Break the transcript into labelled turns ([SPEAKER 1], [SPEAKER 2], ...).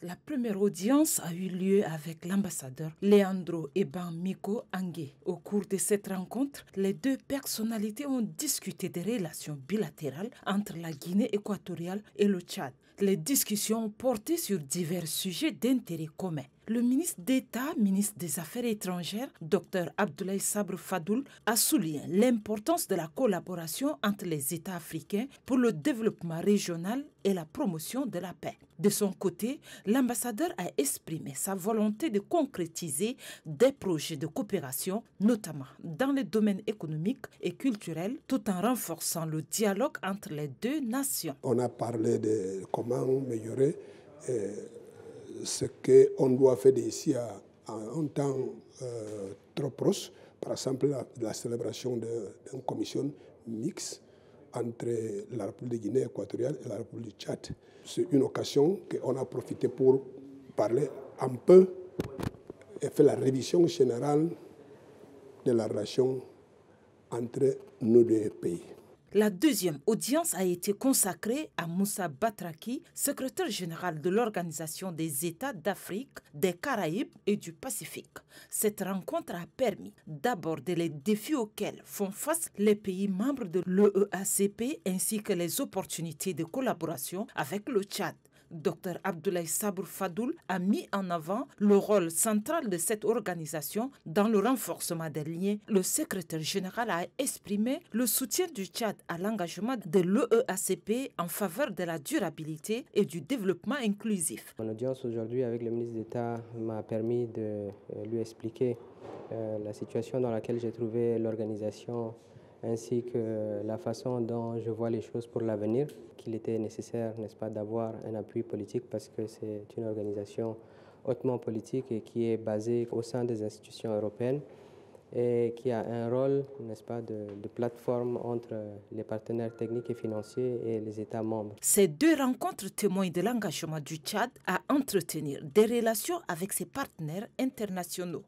[SPEAKER 1] La première audience a eu lieu avec l'ambassadeur Leandro Eban Miko Angué. Au cours de cette rencontre, les deux personnalités ont discuté des relations bilatérales entre la Guinée équatoriale et le Tchad. Les discussions ont porté sur divers sujets d'intérêt commun. Le ministre d'État, ministre des Affaires étrangères, Dr Abdoulaye Sabre Fadoul, a souligné l'importance de la collaboration entre les États africains pour le développement régional et la promotion de la paix. De son côté, l'ambassadeur a exprimé sa volonté de concrétiser des projets de coopération, notamment dans les domaines économiques et culturels, tout en renforçant le dialogue entre les deux nations.
[SPEAKER 2] On a parlé de comment améliorer ce qu'on doit faire d'ici à un temps trop proche, par exemple la célébration d'une commission mixte entre la République de Guinée équatoriale et la République du Tchad. C'est une occasion qu'on a profité pour parler un peu et faire la révision générale de la relation entre nos deux pays.
[SPEAKER 1] La deuxième audience a été consacrée à Moussa Batraki, secrétaire général de l'Organisation des États d'Afrique, des Caraïbes et du Pacifique. Cette rencontre a permis d'aborder les défis auxquels font face les pays membres de l'EEACP ainsi que les opportunités de collaboration avec le Tchad. Dr Abdoulaye Sabre Fadoul a mis en avant le rôle central de cette organisation dans le renforcement des liens. Le secrétaire général a exprimé le soutien du Tchad à l'engagement de l'EEACP en faveur de la durabilité et du développement inclusif.
[SPEAKER 3] Mon audience aujourd'hui avec le ministre d'État m'a permis de lui expliquer la situation dans laquelle j'ai trouvé l'organisation ainsi que la façon dont je vois les choses pour l'avenir, qu'il était nécessaire, n'est-ce pas, d'avoir un appui politique parce que c'est une organisation hautement politique et qui est basée au sein des institutions européennes et qui a un rôle, n'est-ce pas, de plateforme entre les partenaires techniques et financiers et les États membres.
[SPEAKER 1] Ces deux rencontres témoignent de l'engagement du Tchad à entretenir des relations avec ses partenaires internationaux.